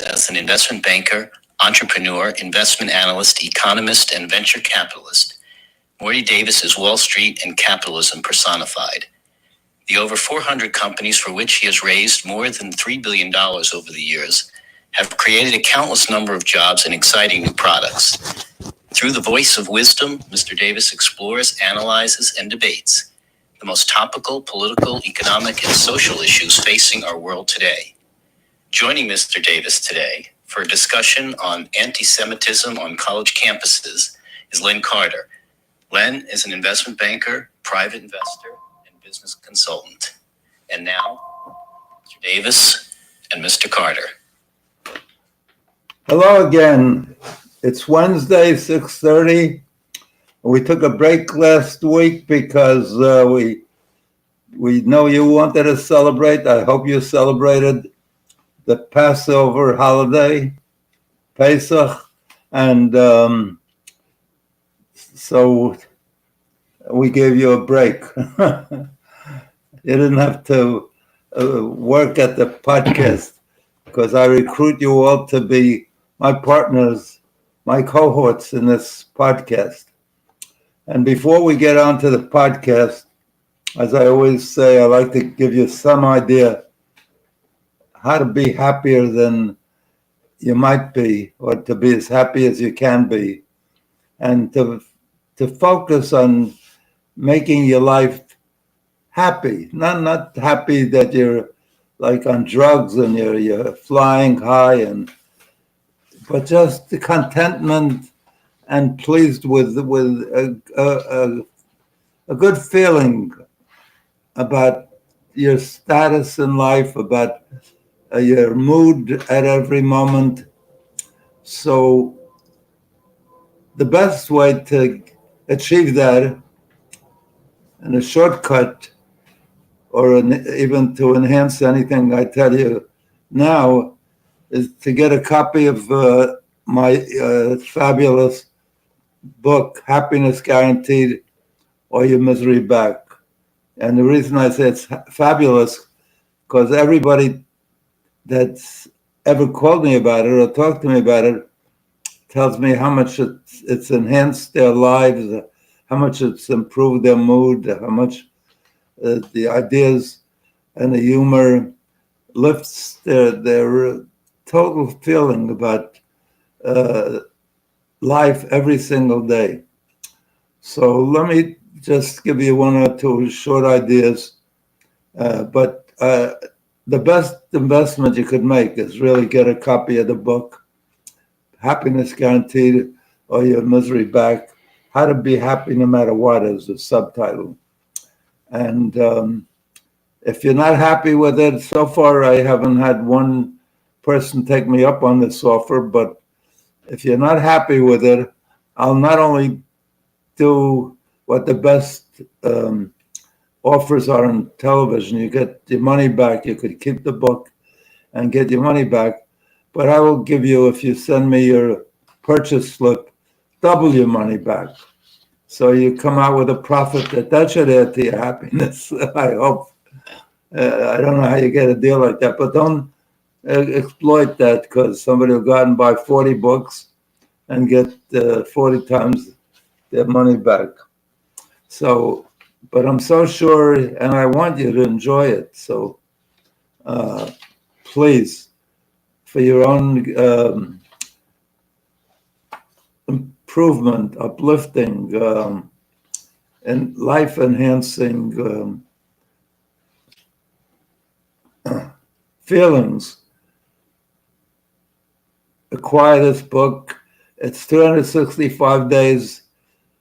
as an investment banker, entrepreneur, investment analyst, economist, and venture capitalist. Morty Davis is Wall Street and capitalism personified. The over 400 companies for which he has raised more than $3 billion over the years have created a countless number of jobs and exciting new products. Through the voice of wisdom, Mr. Davis explores, analyzes, and debates the most topical political, economic, and social issues facing our world today. Joining Mr. Davis today for a discussion on anti-Semitism on college campuses is Len Carter. Len is an investment banker, private investor, and business consultant. And now, Mr. Davis and Mr. Carter. Hello again. It's Wednesday, 6:30. We took a break last week because we know you wanted to celebrate. I hope you celebrated the Passover holiday, Pesach, and so we gave you a break. You didn't have to work at the podcast because I recruit you all to be my partners, my cohorts in this podcast. And before we get on to the podcast, as I always say, I like to give you some idea how to be happier than you might be, or to be as happy as you can be, and to focus on making your life happy. Not happy that you're like on drugs and you're flying high, but just the contentment and pleased with a good feeling about your status in life, about your mood at every moment. So the best way to achieve that, and a shortcut, or even to enhance anything I tell you now, is to get a copy of my fabulous book, Happiness Guaranteed or Your Misery Back. And the reason I say it's fabulous, because everybody that's ever called me about it or talked to me about it tells me how much it's enhanced their lives, how much it's improved their mood, how much the ideas and the humor lifts their total feeling about life every single day. So let me just give you one or two short ideas. But the best investment you could make is really get a copy of the book, Happiness Guaranteed or Your Misery Back. How to Be Happy No Matter What is the subtitle. And if you're not happy with it, so far I haven't had one person take me up on this offer, but if you're not happy with it, I'll not only do what the best offers are on television. You get your money back. You could keep the book and get your money back, but I will give you, if you send me your purchase slip, double your money back. So you come out with a profit that should add to your happiness, I hope. I don't know how you get a deal like that, but don't exploit that, because somebody will go out and buy 40 books and get 40 times their money back. So, but I'm so sure, and I want you to enjoy it. So please, for your own improvement, uplifting, and life-enhancing feelings, acquire this book. It's 365 days,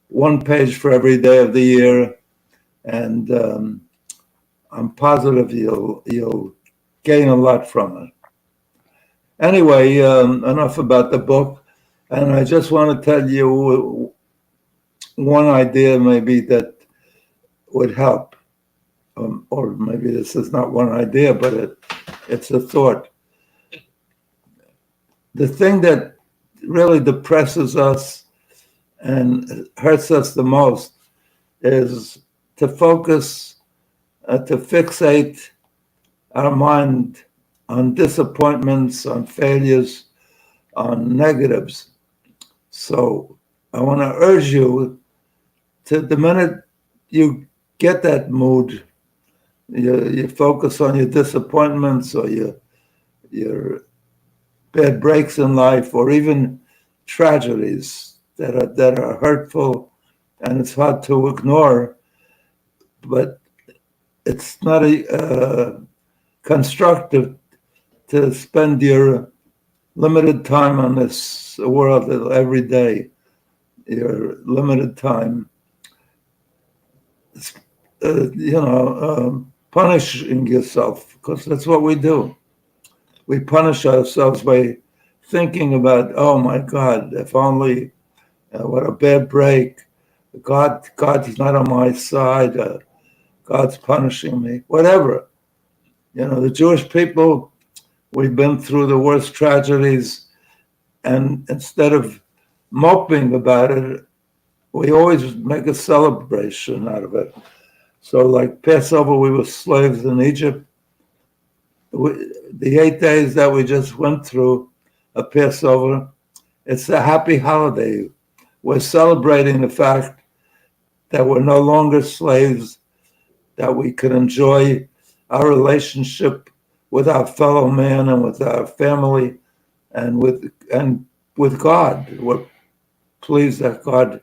one page for every day of the year, and I'm positive you'll gain a lot from it. Anyway, enough about the book, and I just want to tell you one idea maybe that would help, or maybe this is not one idea, but it's a thought. The thing that really depresses us and hurts us the most is to focus, to fixate our mind on disappointments, on failures, on negatives. So I want to urge you to, the minute you get that mood, you focus on your disappointments or your bad breaks in life, or even tragedies that are hurtful and it's hard to ignore, but it's not constructive to spend your limited time on this world every day. Your limited time, punishing yourself, because that's what we do. We punish ourselves by thinking about, oh my God, if only, what a bad break. God's not on my side. God's punishing me. Whatever. The Jewish people, we've been through the worst tragedies, and instead of moping about it, we always make a celebration out of it. So like Passover, we were slaves in Egypt. The 8 days that we just went through a Passover, it's a happy holiday. We're celebrating the fact that we're no longer slaves, that we can enjoy our relationship with our fellow man and with our family and with God. We're pleased that God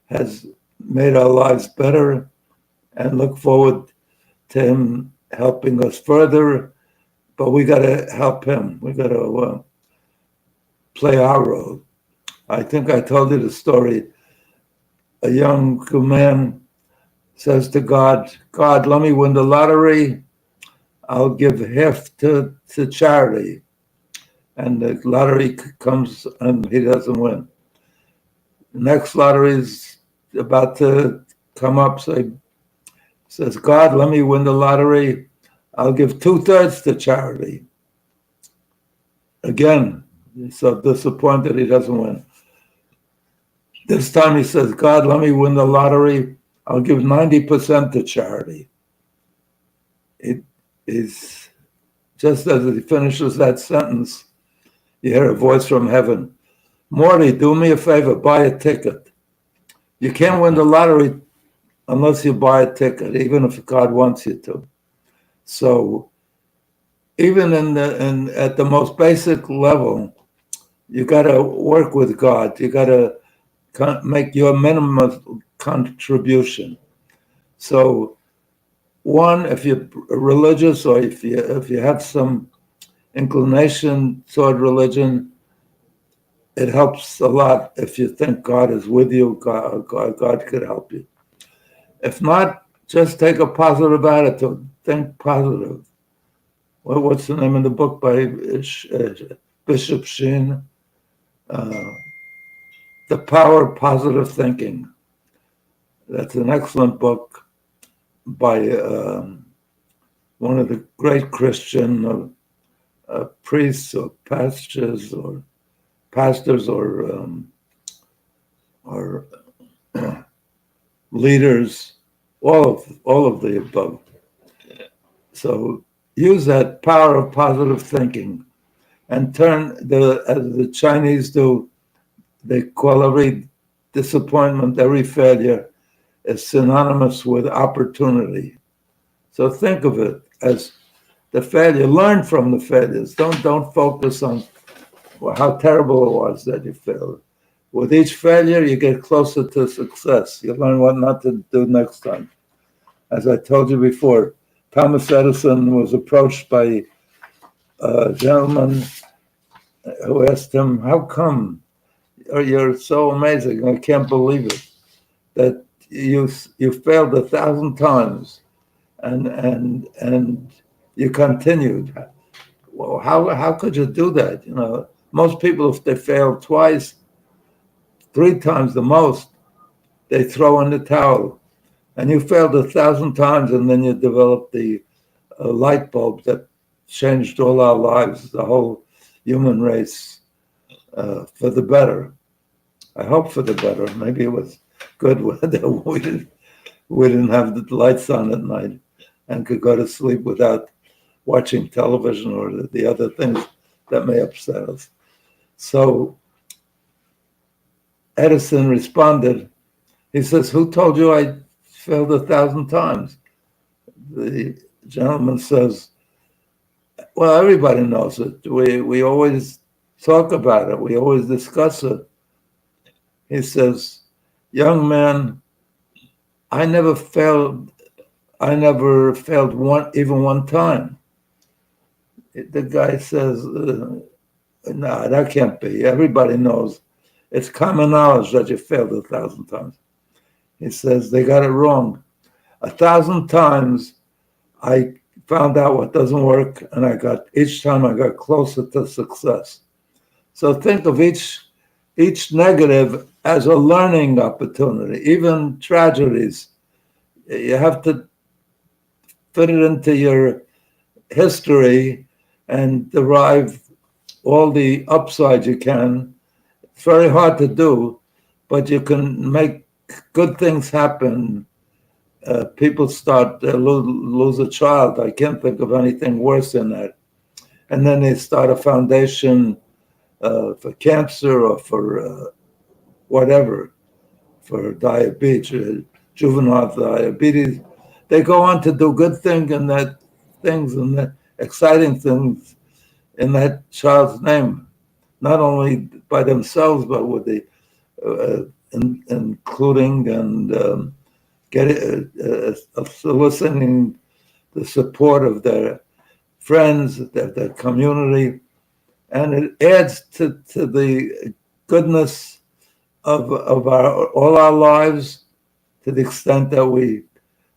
has made our lives better and look forward to him helping us further. But we got to help him. We got to play our role. I think I told you the story. A young man says to God, God, let me win the lottery. I'll give half to charity. And the lottery comes and he doesn't win. The next lottery is about to come up. So he says, God, let me win the lottery. I'll give 2/3 to charity. Again, he's so disappointed he doesn't win. This time he says, God, let me win the lottery. I'll give 90% to charity. He's just as he finishes that sentence, you hear a voice from heaven. Morty, do me a favor, buy a ticket. You can't win the lottery unless you buy a ticket, even if God wants you to. So even at the most basic level, you got to work with God. You got to make your minimum contribution. So one, if you're religious or if you have some inclination toward religion, it helps a lot if you think God is with you. God could help you. If not, just take a positive attitude. Think positive. Well, what's the name of the book by Bishop Sheen? The Power of Positive Thinking. That's an excellent book by one of the great Christian priests or pastors or leaders, all of the above. So use that power of positive thinking and turn as the Chinese do, they call every disappointment, every failure is synonymous with opportunity. So think of it as the failure. Learn from the failures. Don't focus on how terrible it was that you failed. With each failure, you get closer to success. You learn what not to do next time. As I told you before, Thomas Edison was approached by a gentleman who asked him, how come you're so amazing? I can't believe it, that you failed 1,000 times and you continued. Well, how could you do that? Most people, if they fail twice, 3 times the most, they throw in the towel. And you failed 1,000 times, and then you developed the light bulb that changed all our lives, the whole human race, for the better. I hope for the better. Maybe it was good that we didn't have the lights on at night and could go to sleep without watching television or the other things that may upset us. So Edison responded. He says, "Who told you I failed 1,000 times?" The gentleman says, "Well, everybody knows it. We always talk about it. We always discuss it." He says, "Young man, I never failed even one time." The guy says, "No, that can't be. Everybody knows. It's common knowledge that you failed 1,000 times." He says, "They got it wrong. 1,000 times I found out what doesn't work, and each time I got closer to success." So think of each negative as a learning opportunity. Even tragedies, you have to fit it into your history and derive all the upside you can. It's very hard to do, but you can make good things happen. People start lose a child. I can't think of anything worse than that. And then they start a foundation for cancer or for whatever, for diabetes, juvenile diabetes. They go on to do good things and that exciting things in that child's name, not only by themselves but with the including and soliciting the support of their friends, their community, and it adds to the goodness of all our lives, to the extent that we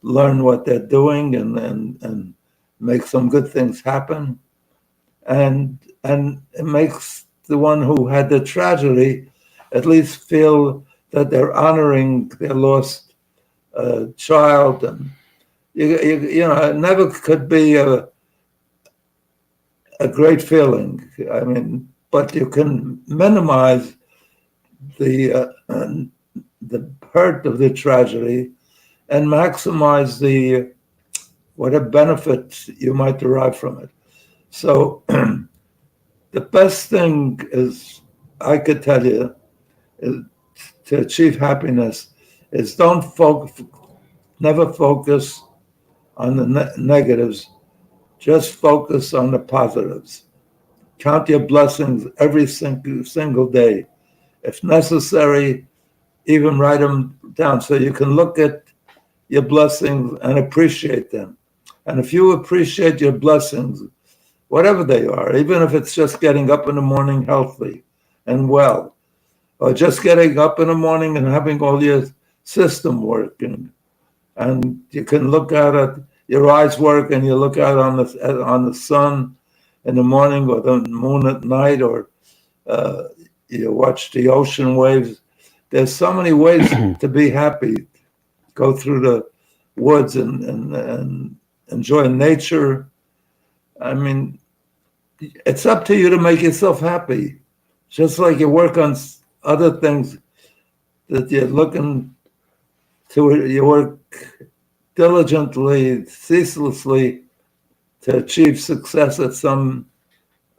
learn what they're doing and make some good things happen, and it makes the one who had the tragedy at least feel that they're honoring their lost child. And you know, it never could be a great feeling. I mean, but you can minimize the hurt of the tragedy and maximize whatever benefits you might derive from it. So the best thing is, I could tell you, is to achieve happiness is never focus on the negatives, just focus on the positives. Count your blessings every single day. If necessary, even write them down so you can look at your blessings and appreciate them. And if you appreciate your blessings, whatever they are, even if it's just getting up in the morning healthy and well, or just getting up in the morning and having all your system working, and you can look out at your eyes work and you look out on the sun in the morning or the moon at night, or you watch the ocean waves. There's so many ways to be happy. Go through the woods and enjoy nature. I mean, it's up to you to make yourself happy. Just like you work on other things that you're looking to, you work diligently, ceaselessly to achieve success at some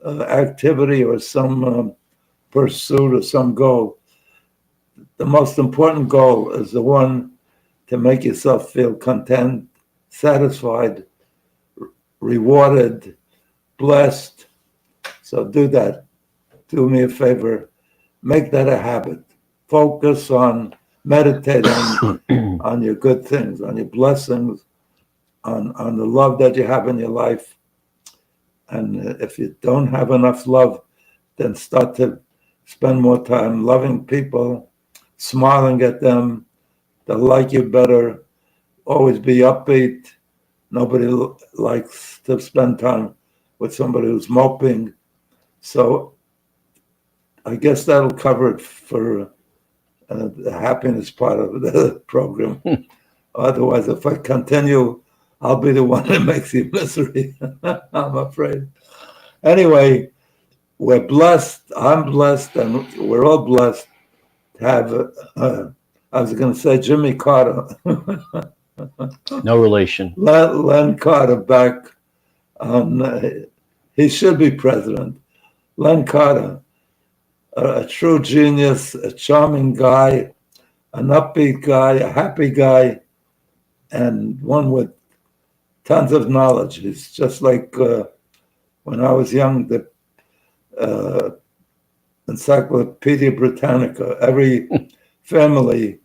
activity or some pursuit or some goal. The most important goal is the one to make yourself feel content, satisfied, rewarded, blessed. So do that. Do me a favor. Make that a habit. Focus on meditating on your good things, on your blessings, on the love that you have in your life. And if you don't have enough love, then start to spend more time loving people, smiling at them. They'll like you better. Always be upbeat. Nobody likes to spend time with somebody who's moping. So I guess that'll cover it for the happiness part of the program. Otherwise, if I continue, I'll be the one that makes you misery. I'm afraid. Anyway, we're blessed. I'm blessed, and we're all blessed to have, I was going to say Jimmy Carter. No relation. Len Carter back on he should be president. Len Carter, a true genius, a charming guy, an upbeat guy, a happy guy, and one with tons of knowledge. He's just like when I was young, the Encyclopedia Britannica. Every family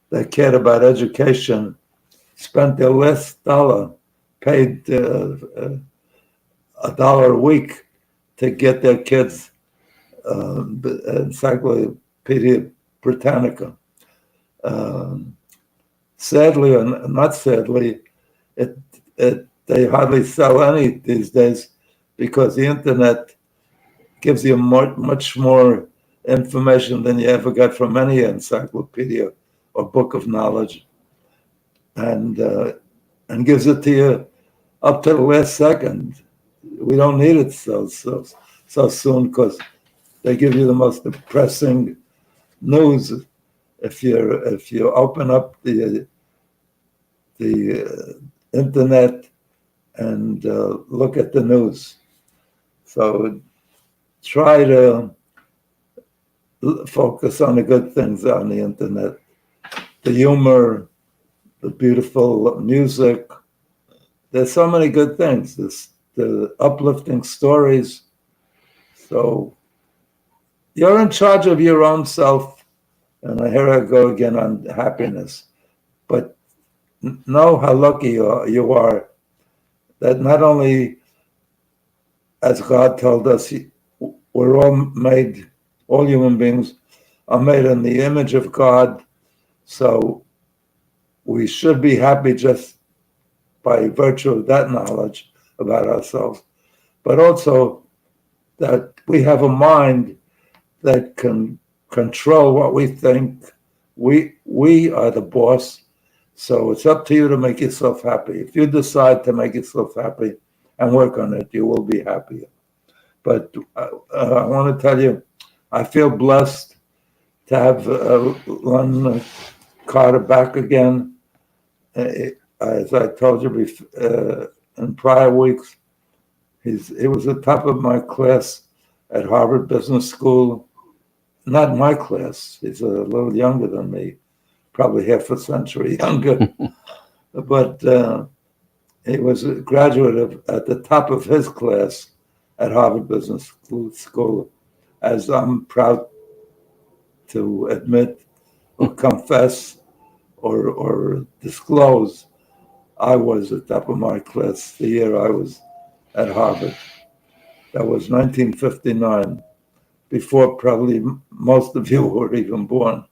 that cared about education spent their last dollar, paid $1 a week to get their kids Encyclopedia Britannica. Sadly, or not sadly, they hardly sell any these days because the internet gives you much more information than you ever got from any encyclopedia or book of knowledge, and gives it to you up to the last second. We don't need it so soon because they give you the most depressing news if you open up the internet and look at the news. So try to focus on the good things on the internet, the humor, the beautiful music. There's so many good things. The uplifting stories. So you're in charge of your own self. And here I go again on happiness. But know how lucky you are that not only, as God told us, we're all made, all human beings are made in the image of God. So we should be happy just by virtue of that knowledge about ourselves, but also that we have a mind that can control what we think. We are the boss. So it's up to you to make yourself happy. If you decide to make yourself happy and work on it, you will be happier. But I want to tell you, I feel blessed to have Len Carter back again. As I told you in prior weeks, he was the top of my class at Harvard Business School. Not my class. He's a little younger than me, probably half a century younger. But he was a graduate at the top of his class at Harvard Business School, as I'm proud to admit or confess or disclose. I was at the top of my class the year I was at Harvard. That was 1959, before probably most of you were even born.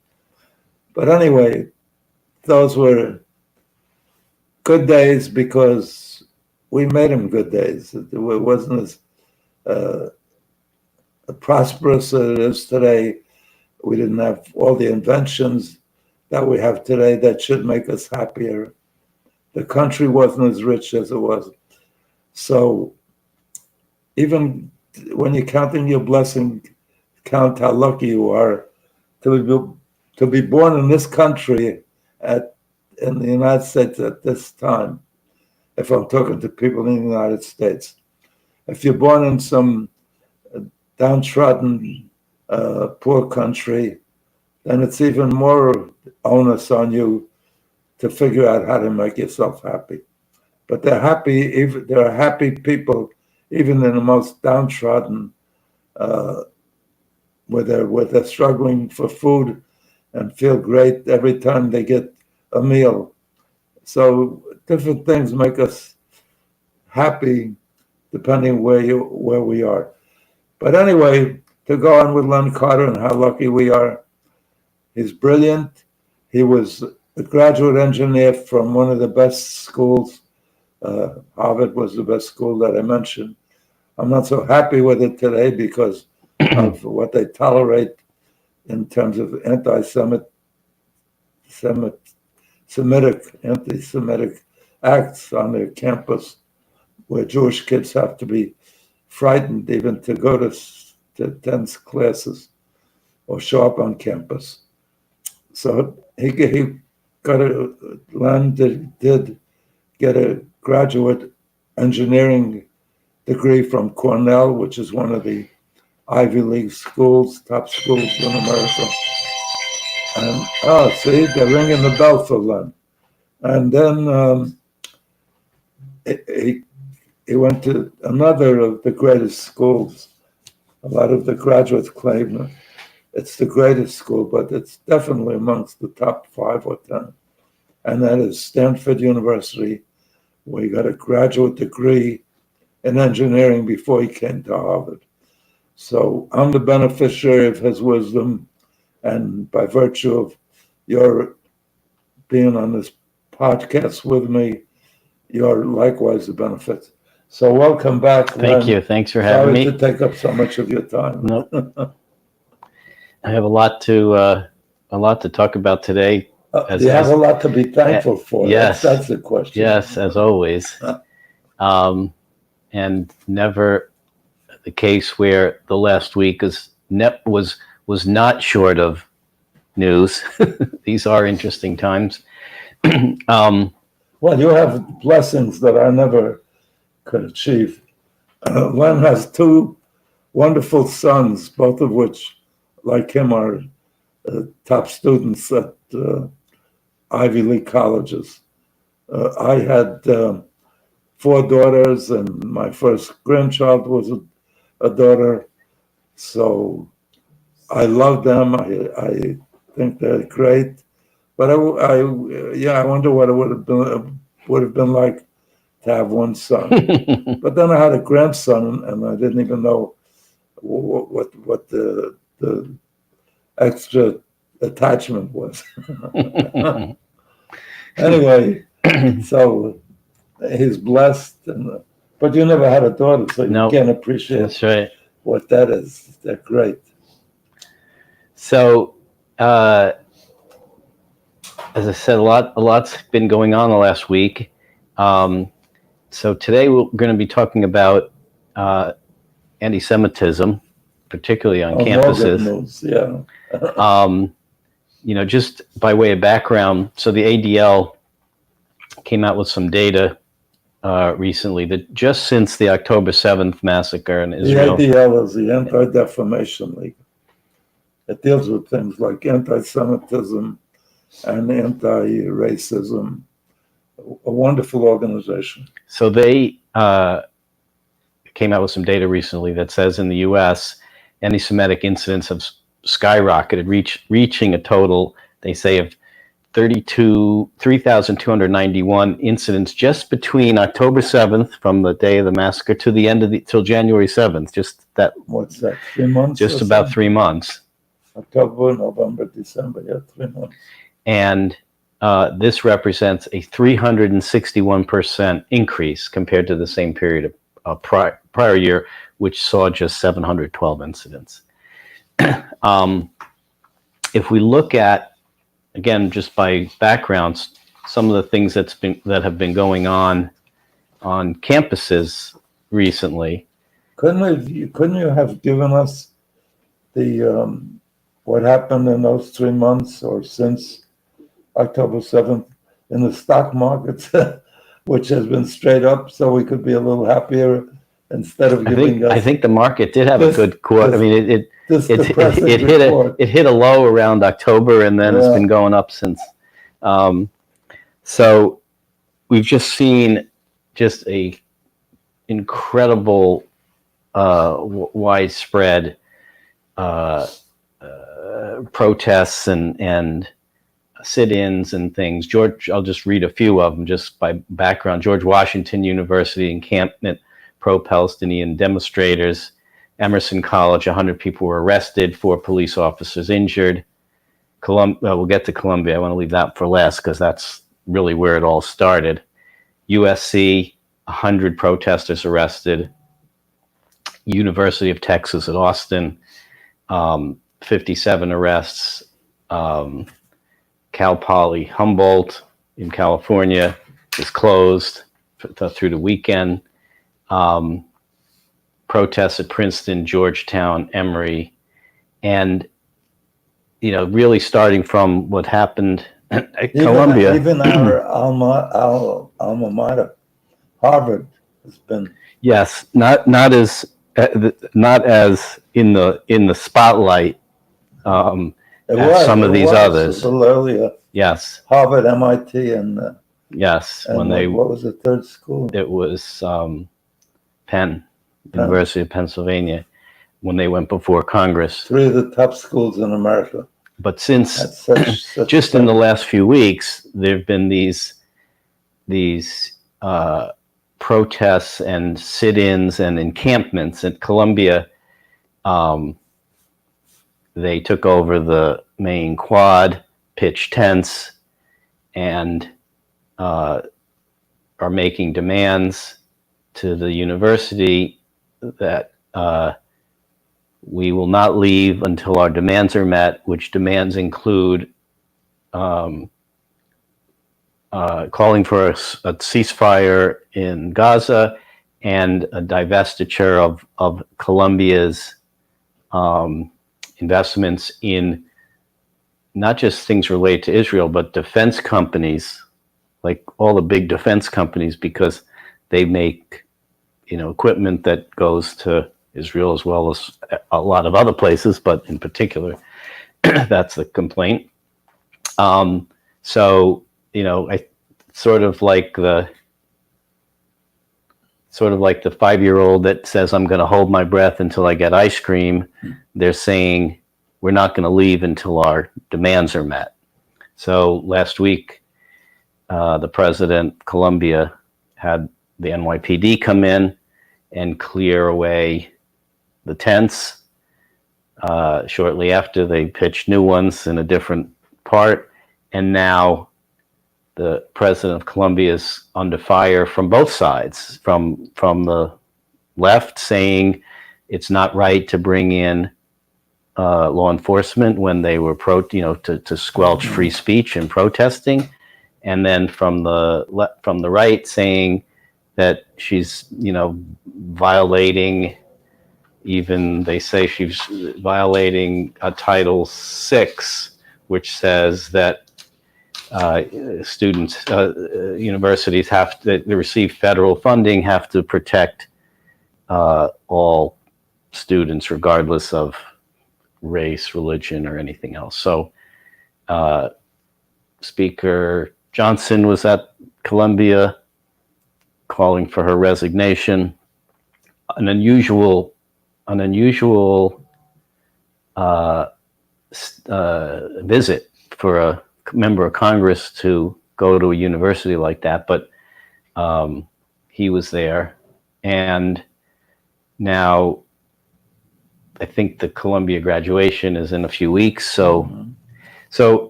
But anyway, those were good days because we made them good days. It wasn't as prosperous as it is today. We didn't have all the inventions that we have today that should make us happier. The country wasn't as rich as it was. So even when you're counting your blessing, count how lucky you are to be born in this country in the United States at this time. If I'm talking to people in the United States, if you're born in some downtrodden, poor country, then it's even more onus on you to figure out how to make yourself happy. But there are happy people, even in the most downtrodden, where they're struggling for food and feel great every time they get a meal. So different things make us happy depending where we are. But anyway, to go on with Len Carter and how lucky we are, he's brilliant. He was a graduate engineer from one of the best schools. Harvard was the best school that I mentioned. I'm not so happy with it today because of what they tolerate in terms of anti-Semitic acts on their campus, where Jewish kids have to be frightened even to go to dense classes or show up on campus. So he got did get a graduate engineering degree from Cornell, which is one of the Ivy League schools, top schools in America. And, see, they're ringing the bell for Len. And then he went to another of the greatest schools. A lot of the graduates claim it's the greatest school, but it's definitely amongst the top 5 or 10. And that is Stanford University, where he got a graduate degree in engineering before he came to Harvard. So I'm the beneficiary of his wisdom, and by virtue of your being on this podcast with me, you're likewise the benefit. So welcome back. Thank you. Thanks for having me. Sorry to take up so much of your time. Nope. I have a lot to talk about today. You have a lot to be thankful for. Yes, that's the question. Yes, as always, and never the case where the last week was not short of news. These are interesting times. Well, you have blessings that I never could achieve. Len has 2 wonderful sons, both of which, like him, are top students at Ivy League colleges. I had 4 daughters, and my first grandchild was a daughter. So I love them. I think they're great. But I wonder what it would have been like to have 1 son. But then I had a grandson, and I didn't even know what the extra attachment was. Anyway, so he's blessed, but you never had a daughter, so you can't appreciate That's right. what that is. They're great. So, as I said, a lot's been going on the last week. So today we're going to be talking about anti-Semitism, particularly on campuses. News, yeah. Just by way of background, so the ADL came out with some data recently that just since the October 7th massacre in Israel. The ADL is the Anti-Defamation League. It deals with things like anti-Semitism and anti-racism. A wonderful organization. So they came out with some data recently that says in the U.S., anti-Semitic incidents have skyrocketed, reaching a total, they say, of 3,291 incidents just between October 7th, from the day of the massacre, to the end till January 7th. Just that. What's that? 3 months? Just about something? 3 months. October, November, December. Yeah, 3 months. And this represents a 361% increase compared to the same period of prior year, which saw just 712 incidents. If we look at, again, just by backgrounds, some of the things that have been going on campuses recently. Couldn't you have given us the what happened in those 3 months or since October 7th in the stock markets, which has been straight up, so we could be a little happier instead of giving us. I think the market did have a good quarter. I mean, it hit a low around October, and then it's been going up since. So we've just seen just a incredible widespread protests and sit-ins and things. George, I'll just read a few of them just by background. George Washington University encampment, pro-Palestinian demonstrators. Emerson College, 100 people were arrested, 4 police officers injured. We'll get to Columbia. I want to leave that for last because that's really where it all started. USC, 100 protesters arrested. University of Texas at Austin, 57 arrests. Cal Poly Humboldt in California is closed through the weekend. Protests at Princeton, Georgetown, Emory, and really starting from what happened at Columbia. Even our alma mater, Harvard, has been Yes, not as in the spotlight as some of these a others. little earlier. Yes, Harvard, MIT, and yes. When what was the third school? it was Penn, University of Pennsylvania, when they went before Congress. 3 of the top schools in America. But since That's such just in the last few weeks, there've been these protests and sit-ins and encampments at Columbia. They took over the main quad, pitched tents, and are making demands to the university that we will not leave until our demands are met, which demands include calling for a ceasefire in Gaza and a divestiture of Colombia's investments in not just things related to Israel, but defense companies, like all the big defense companies, because they make, equipment that goes to Israel as well as a lot of other places, but in particular, that's the complaint. So, I sort of like the 5-year-old that says, I'm going to hold my breath until I get ice cream. They're saying, we're not going to leave until our demands are met. So last week, the president of Colombia had the NYPD come in and clear away the tents. Shortly after, they pitched new ones in a different part. And now the president of Colombia is under fire from both sides, from the left saying it's not right to bring in law enforcement when they were to squelch free speech and protesting, and then from the right saying that she's violating, even they say she's violating a Title VI, which says that students, universities have to receive federal funding, have to protect all students regardless of race, religion, or anything else. So Speaker Johnson was at Columbia calling for her resignation. An unusual visit for a member of Congress to go to a university like that, but he was there. And now I think the Columbia graduation is in a few weeks. So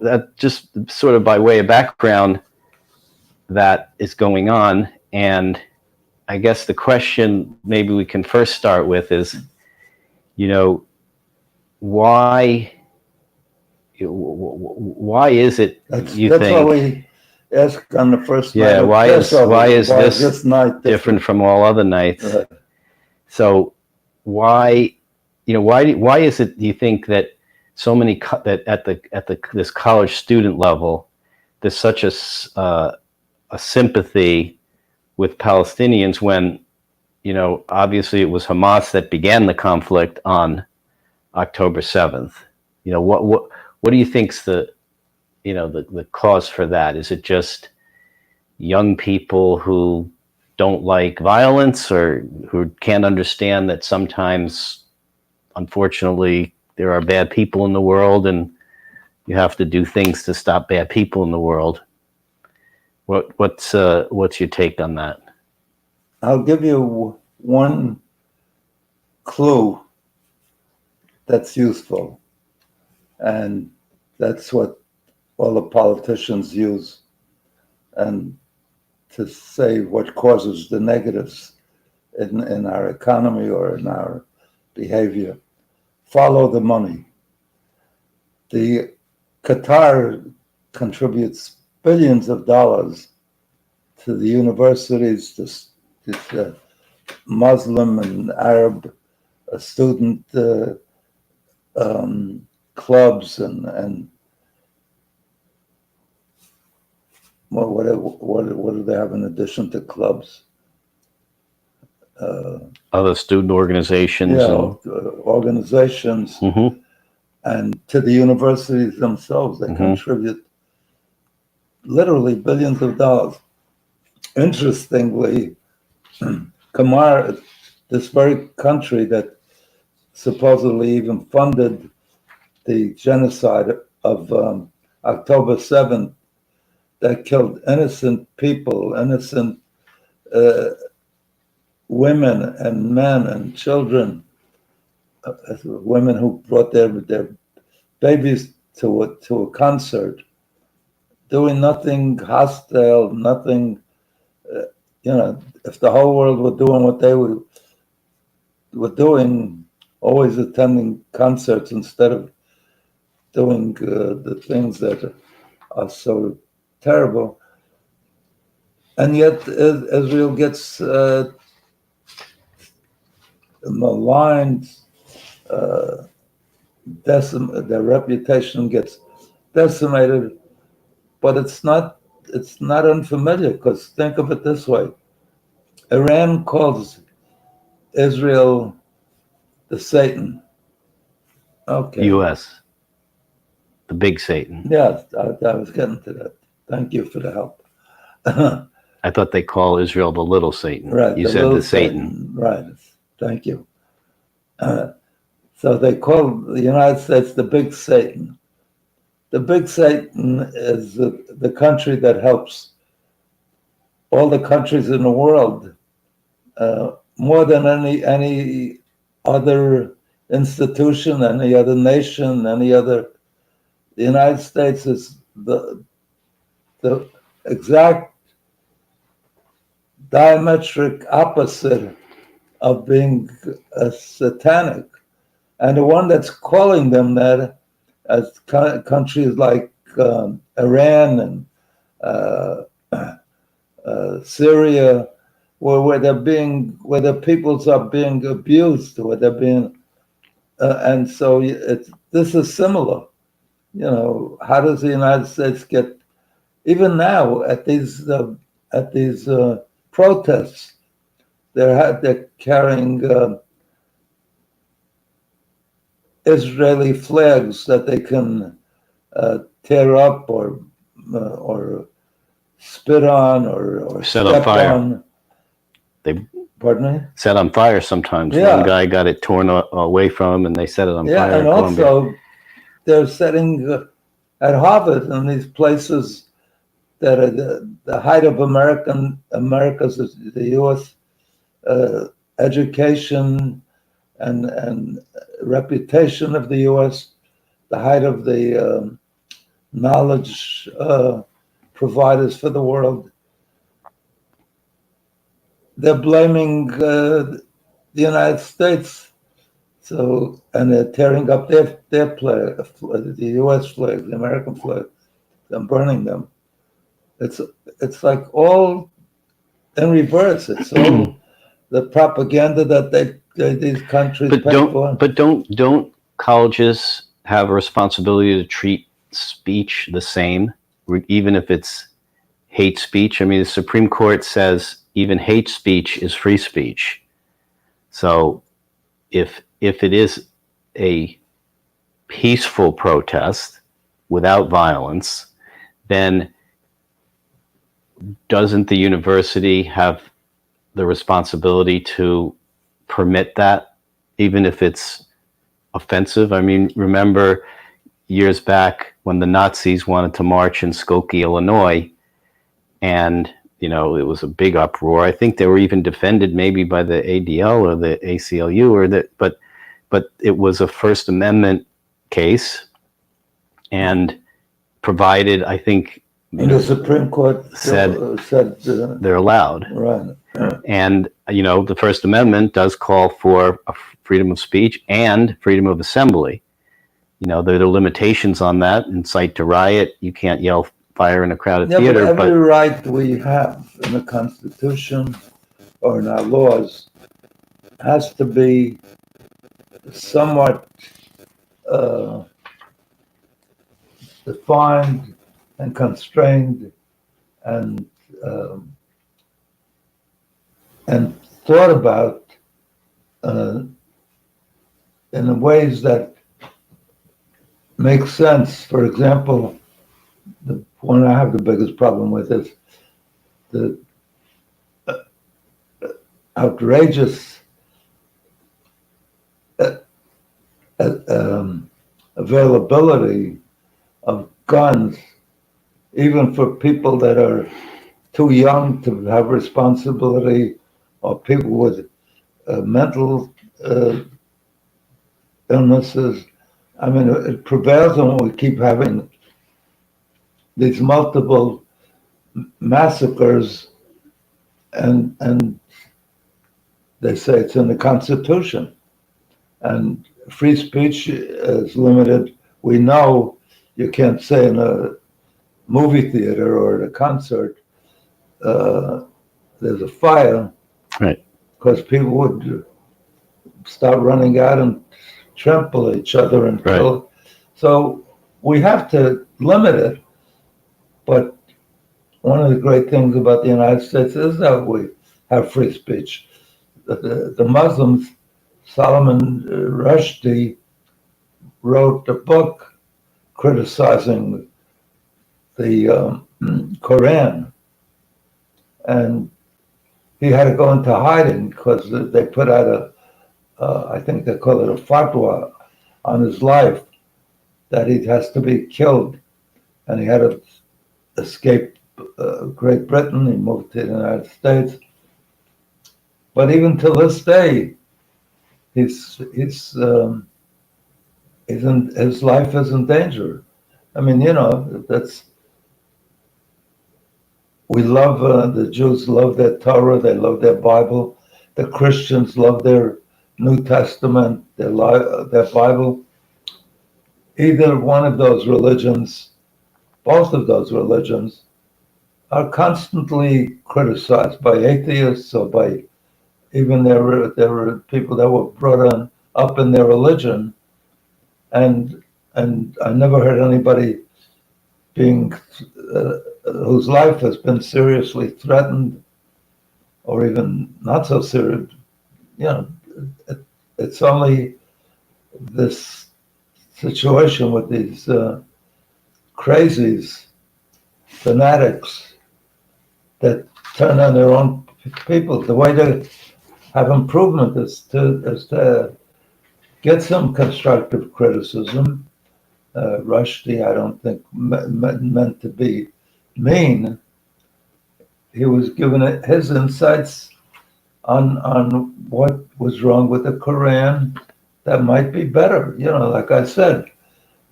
that just sort of by way of background, that is going on. And I guess the question maybe we can first start with is, why is it that's think? That's what we asked on the first night. Yeah, why is this night different from all other nights? Right. So why is it, do you think, that so many that at this college student level, there's such a sympathy with Palestinians when, obviously it was Hamas that began the conflict on October 7th. What do you think's the cause for that? Is it just young people who don't like violence, or who can't understand that sometimes, unfortunately, there are bad people in the world and you have to do things to stop bad people in the world? What's your take on that? I'll give you one clue that's useful, and that's what all the politicians use, and to say what causes the negatives in our economy or in our behavior. Follow the money. The Qatar contributes billions of dollars to the universities, this Muslim and Arab student clubs, and what do they have in addition to clubs? Other student organizations. Yeah, organizations, and to the universities themselves. They contribute literally billions of dollars. Interestingly, Kamar, this very country that supposedly even funded the genocide of October 7th, that killed innocent people, innocent women and men and children, women who brought their babies to a concert, doing nothing hostile, nothing. If the whole world were doing what they were doing, always attending concerts instead of doing the things that are so terrible. And yet Israel gets maligned, their reputation gets decimated, but it's not unfamiliar, because think of it this way. Iran calls Israel the Satan. Okay. U.S., the big Satan. Yeah, I was getting to that. Thank you for the help. I thought they call Israel the little Satan. Right. You said the Satan. Right. Thank you. So they call the United States the big Satan. The big Satan is the country that helps all the countries in the world more than any other institution, any other nation, any other. The United States is the exact diametric opposite of being satanic. And the one that's calling them that, as countries like Iran and Syria, where the peoples are being abused, where they're being, and so this is similar. How does the United States get, even now at these protests, they're carrying Israeli flags that they can tear up or spit on or set on step fire. on. They Pardon me? set on fire sometimes. Yeah. One guy got it torn away from him, and they set it on fire. Yeah, and in Colombia. also they're setting at Harvard and these places that are the height of America's, the U.S. Education and reputation of the U.S., the height of the knowledge providers for the world. They're blaming the United States, and they're tearing up their flag, the U.S. flag, the American flag, and burning them. It's like all in reverse. It's all the propaganda that these countries pay for. But don't colleges have a responsibility to treat speech the same, even if it's hate speech? I mean, the Supreme Court says even hate speech is free speech. So if it is a peaceful protest without violence, then doesn't the university have the responsibility to permit that, even if it's offensive? I mean, remember years back when the Nazis wanted to march in Skokie, Illinois, and it was a big uproar. I think they were even defended maybe by the ADL or the ACLU, but it was a First Amendment case, and provided, I think, the Supreme Court said they're allowed. Right. And the First Amendment does call for a freedom of speech and freedom of assembly. There are limitations on that. Incite to riot, you can't yell fire in a crowded theater. But every right we have in the Constitution or in our laws has to be somewhat defined and constrained and thought about in ways that make sense. For example, the one I have the biggest problem with is the outrageous availability of guns, even for people that are too young to have responsibility, or people with mental illnesses. I mean, it prevails when we keep having these multiple massacres, and they say it's in the Constitution, and free speech is limited. We know you can't say in a movie theater or at a concert, there's a fire, Right. because people would start running out and trample each other and kill. Right. So we have to limit it. But one of the great things about the United States is that we have free speech. The Muslims, Salman Rushdie, wrote a book criticizing the Quran, and he had to go into hiding because they put out I think they call it a fatwa on his life, that he has to be killed, and he had to escape Great Britain. He moved to the United States, but even to this day, his life is in danger. I mean, we love the Jews love their Torah, they love their Bible. The Christians love their New Testament, their Bible. Either one of those religions, both of those religions, are constantly criticized by atheists, or by even there were people that were brought up in their religion, and I never heard anybody being whose life has been seriously threatened, or even not so serious. It's only this situation with these crazies, fanatics, that turn on their own people. The way to have improvement is to get some constructive criticism. Rushdie, I don't think meant to be mean. He was given his insights on what was wrong with the Quran that might be better. Like I said,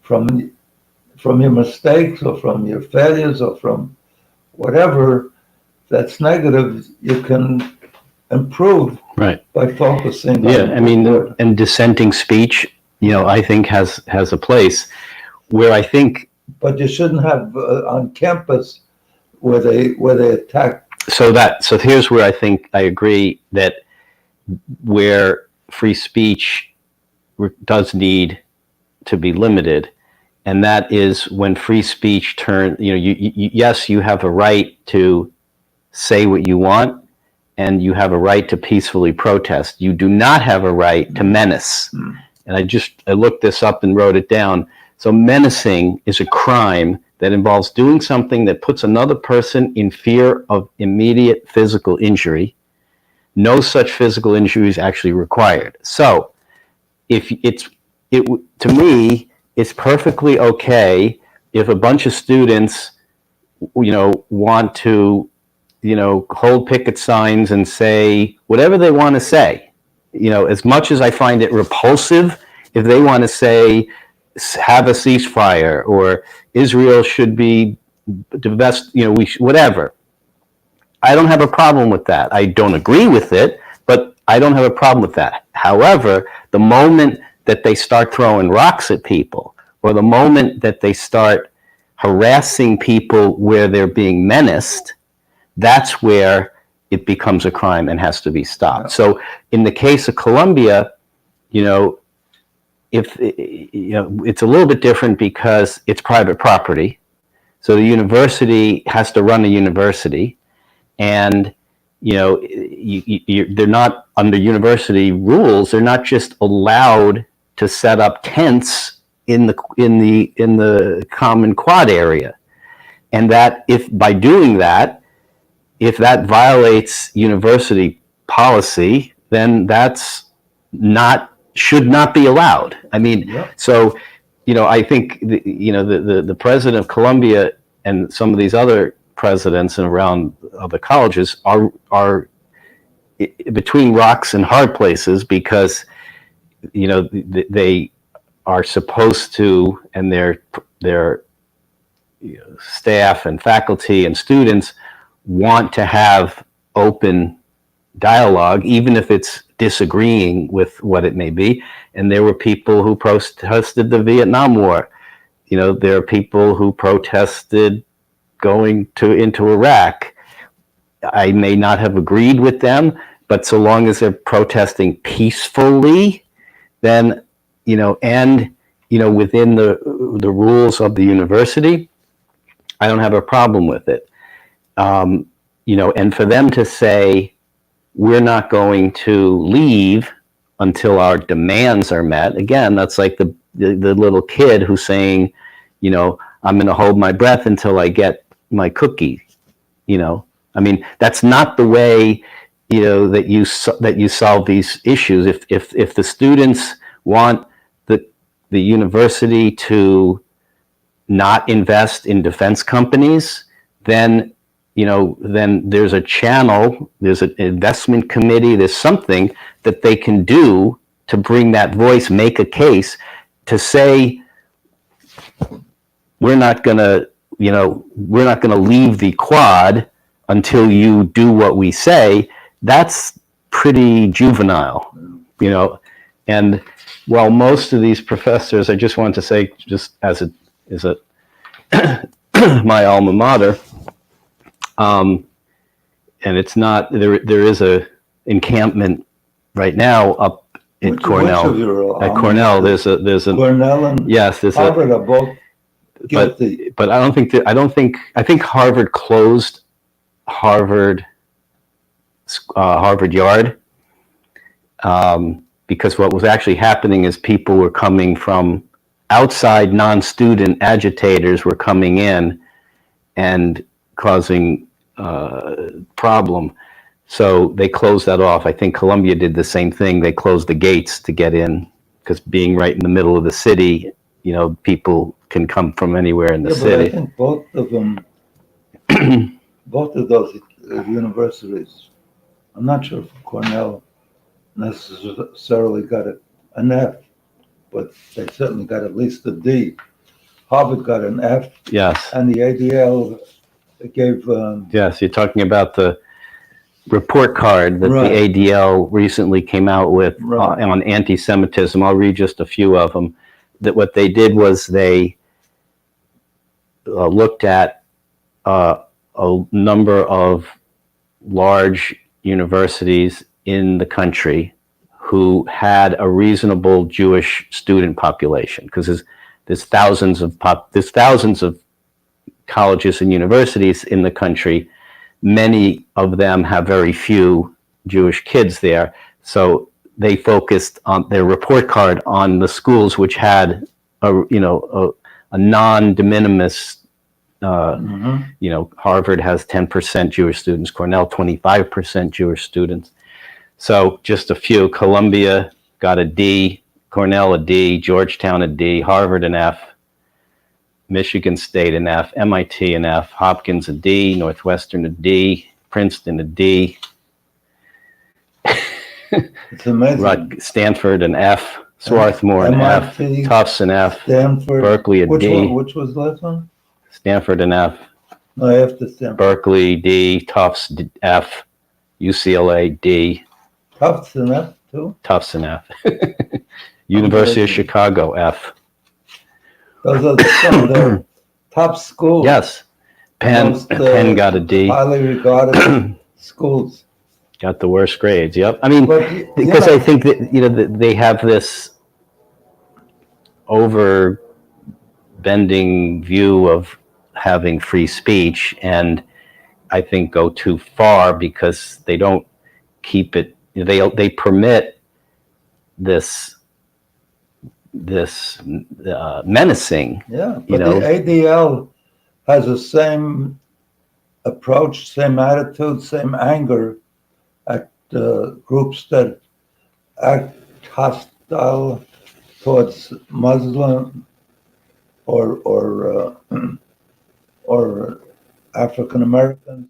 from your mistakes, or from your failures, or from whatever that's negative, you can improve, Right. by focusing Yeah, on I mean, good. and dissenting speech, I think has a place where I think. But you shouldn't have on campus where they attack. So here's where I think I agree that where free speech does need to be limited, and that is when free speech yes, you have a right to say what you want, and you have a right to peacefully protest. You do not have a right to menace. And I looked this up and wrote it down. So menacing is a crime that involves doing something that puts another person in fear of immediate physical injury. No such physical injury is actually required. So to me, it's perfectly okay if a bunch of students, want to, hold picket signs and say whatever they want to say. As much as I find it repulsive, if they want to say, have a ceasefire, or Israel should be divest, whatever. I don't have a problem with that. I don't agree with it, but I don't have a problem with that. However, the moment that they start throwing rocks at people, or the moment that they start harassing people where they're being menaced, that's where it becomes a crime and has to be stopped. Yeah. So in the case of Colombia, if it's a little bit different because it's private property. So the university has to run a university, and they're not under university rules. They're not just allowed to set up tents in the common quad area, and that if by doing that, if that violates university policy, then that's should not be allowed. I mean, Yep. so I think the president of Columbia and some of these other presidents and around other colleges are between rocks and hard places, because they are supposed to, and their staff and faculty and students want to have open dialogue, even if it's disagreeing with what it may be. And there were people who protested the Vietnam War. There are people who protested going into Iraq. I may not have agreed with them, but so long as they're protesting peacefully, then and within the rules of the university, I don't have a problem with it. And for them to say, we're not going to leave until our demands are met. Again, that's like the little kid who's saying, I'm going to hold my breath until I get my cookie. I mean, that's not the way, that you solve these issues. If the students want the university to not invest in defense companies, then there's a channel, there's an investment committee, there's something that they can do to bring that voice, make a case to say, we're not going to leave the quad until you do what we say. That's pretty juvenile, and while most of these professors, I just want to say, just as my alma mater, and it's not there is a encampment right now up at Cornell. At Cornell, there's a Cornell and yes, there's Harvard are both guilty. But I think Harvard closed Harvard Yard, because what was actually happening is people were coming from outside, non-student agitators were coming in and causing problem. So they closed that off. I think Columbia did the same thing. They closed the gates to get in, because being right in the middle of the city, people can come from anywhere in the city. But I think both of them, both of those universities, I'm not sure if Cornell necessarily got an F, but they certainly got at least a D. Harvard got an F. Yes. And the ADL gave. Yes, you're talking about the report card that Right. the ADL recently came out with Right. on anti-Semitism. I'll read just a few of them. That what they did was they looked at a number of large universities in the country who had a reasonable Jewish student population, because there's thousands of colleges and universities in the country. Many of them have very few Jewish kids there, so they focused on their report card on the schools which had a non-de minimis. Harvard has 10% Jewish students, Cornell 25% Jewish students. So just a few. Columbia got a D, Cornell a D, Georgetown a D, Harvard an F, Michigan State an F, MIT an F, Hopkins a D, Northwestern a D, Princeton a D. It's amazing. Stanford an F, Swarthmore an F, MIT, Tufts an F, Stanford. Berkeley a D. Which was the last one? Stanford an F, No, after Stanford. Berkeley D, Tufts F, UCLA D, Tufts and F too? Tufts an F, University of Chicago F. Those are some of the top schools. Yes, Penn got a D. Highly regarded schools. Got the worst grades. Yep. I mean, But, because I think that they have this over bending view of having free speech, and I think, go too far because they don't keep it. They permit this menacing. Yeah, but the ADL has the same approach, same attitude, same anger at groups that act hostile towards Muslim or African Americans.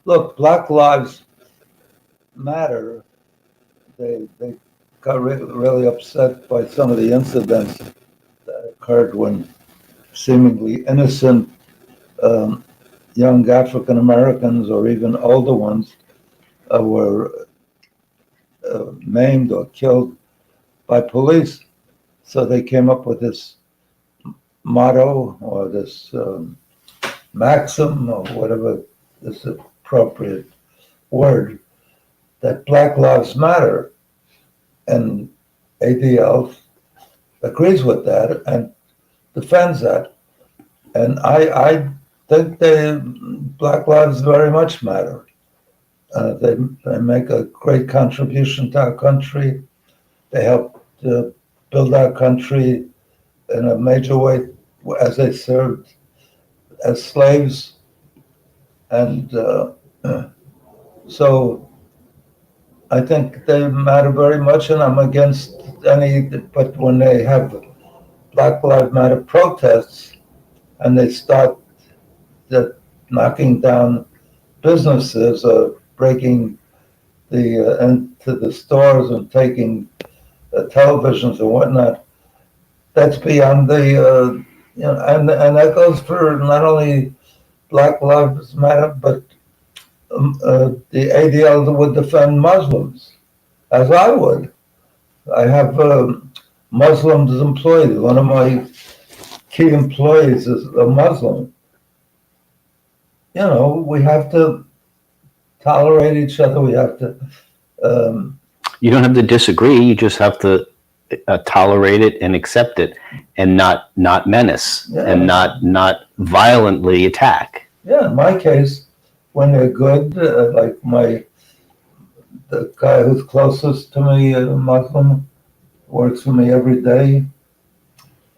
Look, Black Lives Matter. They got really upset by some of the incidents that occurred when seemingly innocent young African Americans or even older ones were maimed or killed by police. So they came up with this motto or this maxim or whatever is the appropriate word, that Black Lives Matter. And ADL agrees with that and defends that. And I think Black lives very much matter. They make a great contribution to our country. They helped build our country in a major way as they served as slaves. And so I think they matter very much, and I'm against any, but when they have Black Lives Matter protests and they start knocking down businesses or breaking into the stores and taking televisions and whatnot, that's beyond the, and that goes for not only Black Lives Matter, but the ADL would defend Muslims, as I would. I have Muslims as employees. One of my key employees is a Muslim. We have to tolerate each other. We have to. You don't have to disagree. You just have to tolerate it and accept it, and not menace and not violently attack. Yeah, in my case, when they're good, like the guy who's closest to me, a Muslim, works for me every day.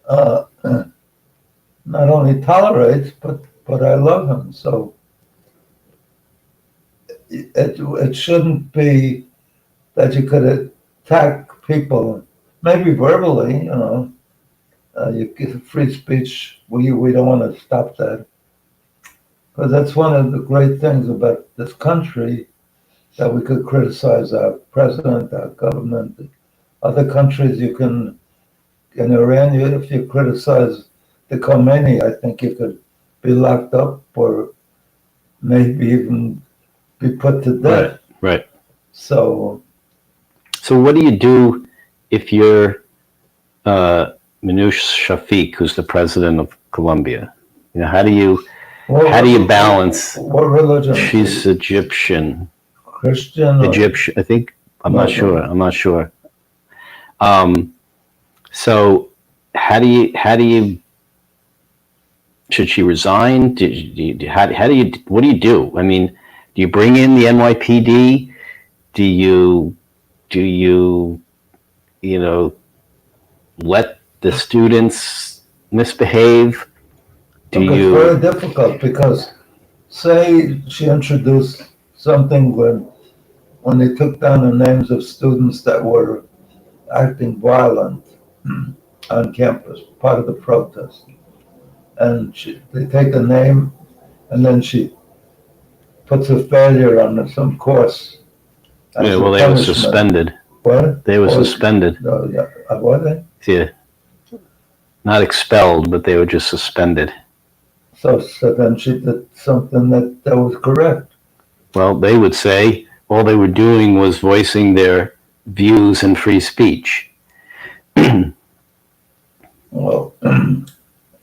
Not only tolerates, but I love him. So it shouldn't be that you could attack people, maybe verbally. You get free speech. We don't want to stop that. Because that's one of the great things about this country, that we could criticize our president, our government. Other countries, in Iran, if you criticize the Khomeini, I think you could be locked up or maybe even be put to death. Right. So what do you do if you're Manoush Shafiq, who's the president of Colombia? How do you balance? What religion? She's Egyptian. Christian? Egyptian, I think. I'm not sure. So how do you? Should she resign? What do you do? I mean, do you bring in the NYPD? Do you let the students misbehave? It's very difficult because, say, she introduced something when they took down the names of students that were acting violent on campus, part of the protest. And they take a name, and then she puts a failure on some course. They were suspended. What? They were suspended. No, yeah. Were they? Yeah. Not expelled, but they were just suspended. So then she did something that was correct. Well, they would say all they were doing was voicing their views and free speech. Well,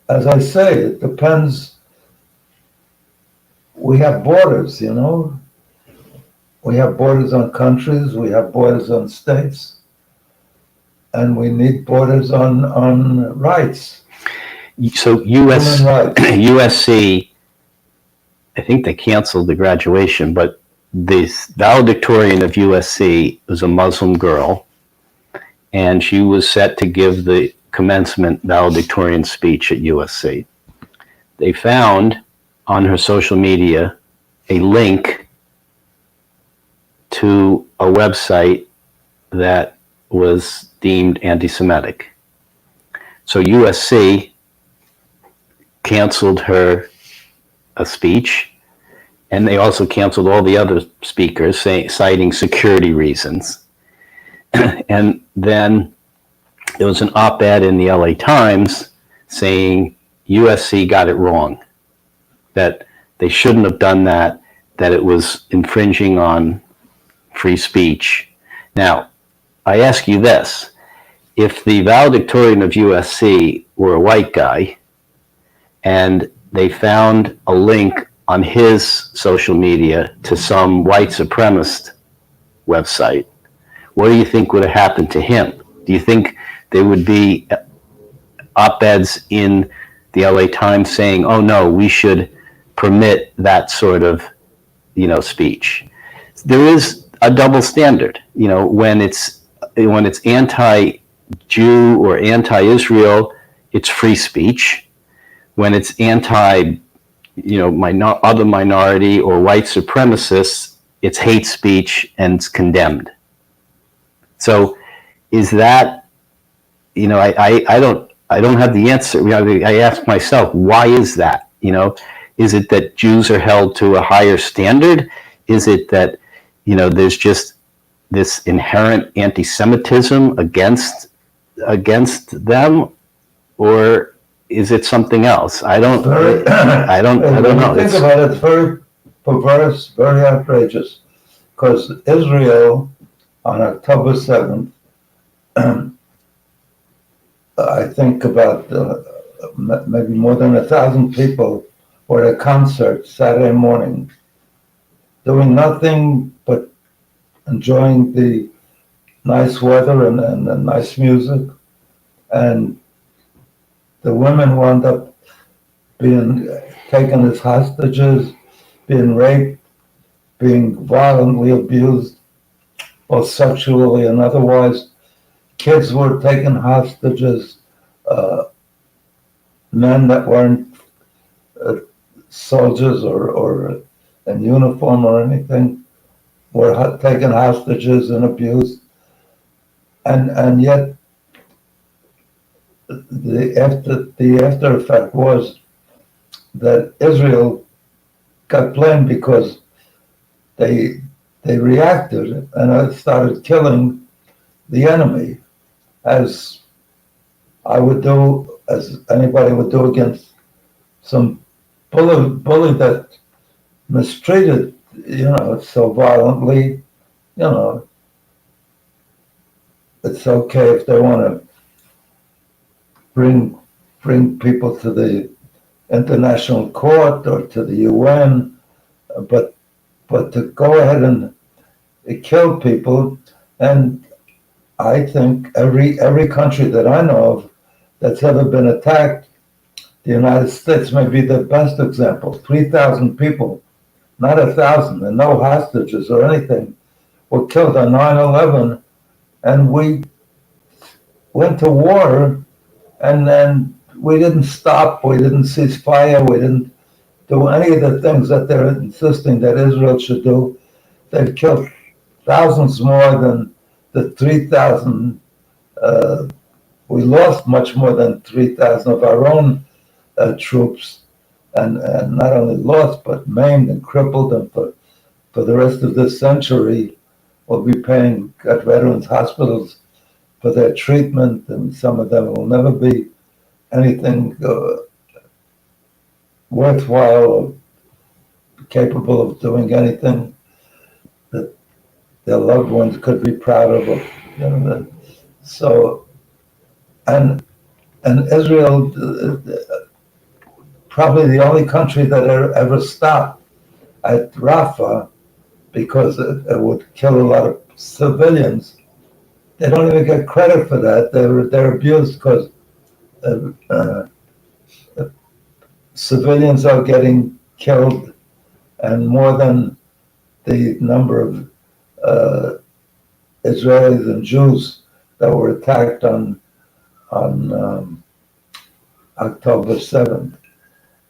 as I say, it depends. We have borders, We have borders on countries, we have borders on states, and we need borders on rights. So USC I think they canceled the graduation, but this valedictorian of USC was a Muslim girl, and she was set to give the commencement valedictorian speech at USC. They found on her social media a link to a website that was deemed anti-Semitic. So USC canceled her a speech, and they also canceled all the other speakers, citing security reasons. And then there was an op-ed in the LA Times saying USC got it wrong, that they shouldn't have done that, that it was infringing on free speech. Now, I ask you this, if the valedictorian of USC were a white guy and they found a link on his social media to some white supremacist website, what do you think would have happened to him? Do you think there would be op-eds in the LA Times saying, oh no, we should permit that sort of, speech? There is a double standard, when it's anti-Jew or anti-Israel, it's free speech. When it's anti, other minority or white supremacists, it's hate speech and it's condemned. So is that, I don't have the answer. I ask myself, why is that? Is it that Jews are held to a higher standard? Is it that, there's just this inherent anti-Semitism against them, or is it something else? I don't know. Think about it, it's very perverse, very outrageous, because Israel on October 7th, I think about maybe more than 1,000 people were at a concert Saturday morning, doing nothing but enjoying the nice weather and the nice music. And the women wound up being taken as hostages, being raped, being violently abused, both sexually and otherwise. Kids were taken hostages. Men that weren't soldiers or in uniform or anything were taken hostages and abused. And yet the after effect was that Israel got blamed because they reacted and started killing the enemy, as I would do, as anybody would do against some bully that mistreated, so violently. It's okay if they want to bring people to the international court or to the UN, but to go ahead and kill people. And I think every country that I know of that's ever been attacked, the United States may be the best example. 3,000 people, not 1,000, and no hostages or anything, were killed on 9/11, and we went to war, and then we didn't stop, we didn't cease fire, we didn't do any of the things that they're insisting that Israel should do. They've killed thousands more than the 3,000. We lost much more than 3,000 of our own troops, and not only lost, but maimed and crippled, and for the rest of this century, we'll be paying at veterans' hospitals for their treatment, and some of them will never be anything worthwhile or capable of doing anything that their loved ones could be proud of. So, and Israel, probably the only country that ever stopped at Rafah, because it would kill a lot of civilians. They don't even get credit for that. They're abused because civilians are getting killed and more than the number of Israelis and Jews that were attacked on October 7th.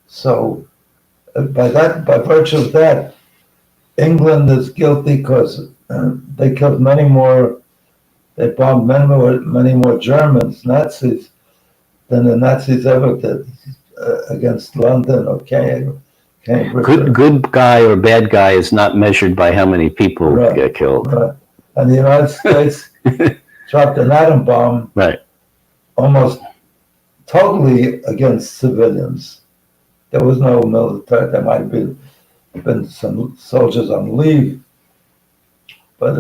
So by virtue of that, England is guilty because they killed many more, they bombed many more Germans, Nazis, than the Nazis ever did against London or Cambridge. Good guy or bad guy is not measured by how many people get killed. Right. And the United States dropped an atom bomb right. almost totally against civilians. There was no military. There might have been some soldiers on leave, but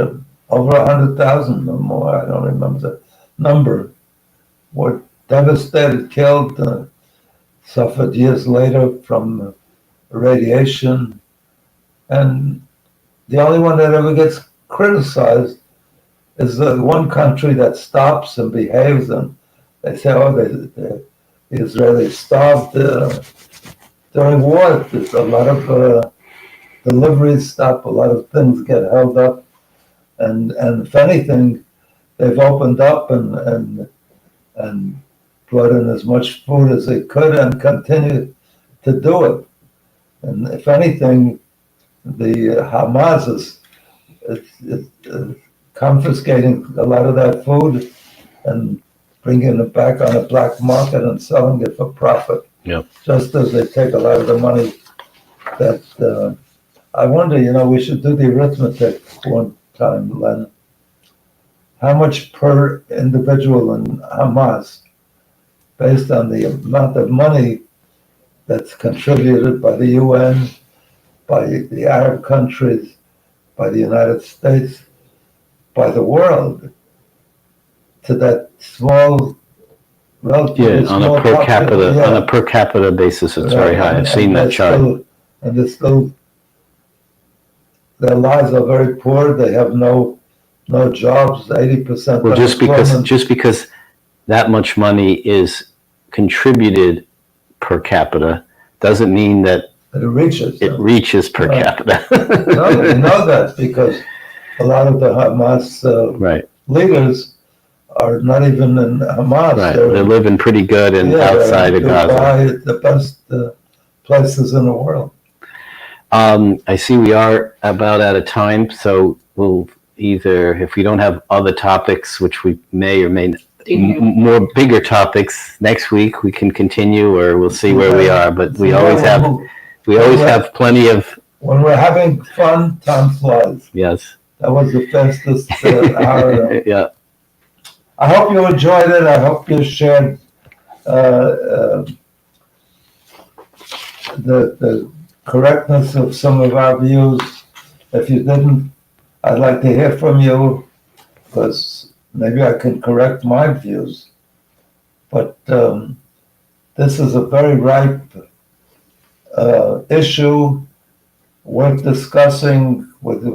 over 100,000 or more, I don't remember the number, were devastated, killed, suffered years later from radiation. And the only one that ever gets criticized is the one country that stops and behaves, and they say, oh, the Israelis starved during war. There's a lot of deliveries stop, a lot of things get held up, and if anything, they've opened up and brought in as much food as they could and continue to do it. And if anything, the Hamas is confiscating a lot of that food and bringing it back on a black market and selling it for profit. Yep. Just as they take a lot of the money that I wonder, we should do the arithmetic one time, Len. How much per individual in Hamas, based on the amount of money that's contributed by the UN, by the Arab countries, by the United States, by the world, to that small, relatively on a per capita basis, it's very high. I've seen that chart. Their lives are very poor. They have no jobs. 80%. Well, just because that much money is contributed per capita doesn't mean that it reaches per capita. No, we know that because a lot of the Hamas leaders are not even in Hamas. Right. They're living pretty good and outside of Gaza. The best places in the world. I see we are about out of time, so we'll either, if we don't have other topics, which we may or may not, more bigger topics next week, we can continue, or we'll see where we are. But we always have plenty of. When we're having fun, time flies. Yes. That was the fastest hour. Yeah. I hope you enjoyed it. I hope you shared the correctness of some of our views. If you didn't, I'd like to hear from you, because maybe I can correct my views. But this is a very ripe issue, worth discussing with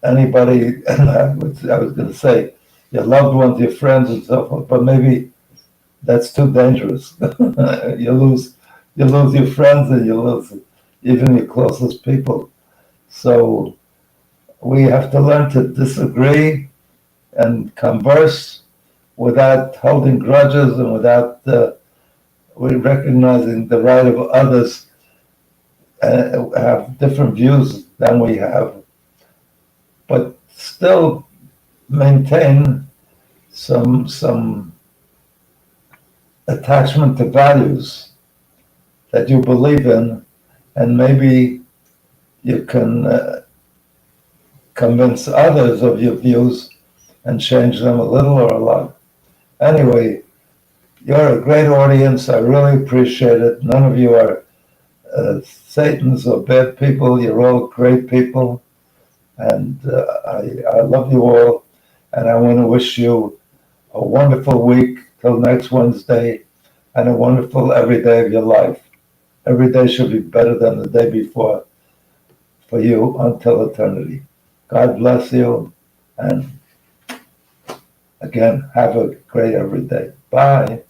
anybody. I was going to say your loved ones, your friends, and so forth. But maybe that's too dangerous. You lose your friends, and you lose even your closest people. So we have to learn to disagree and converse without holding grudges and without recognizing the right of others have different views than we have, but still maintain some attachment to values that you believe in, and maybe you can convince others of your views and change them a little or a lot. Anyway, you're a great audience. I really appreciate it. None of you are Satans or bad people. You're all great people. And I love you all. And I want to wish you a wonderful week till next Wednesday, and a wonderful every day of your life. Every day should be better than the day before for you until eternity. God bless you. And again, have a great every day. Bye.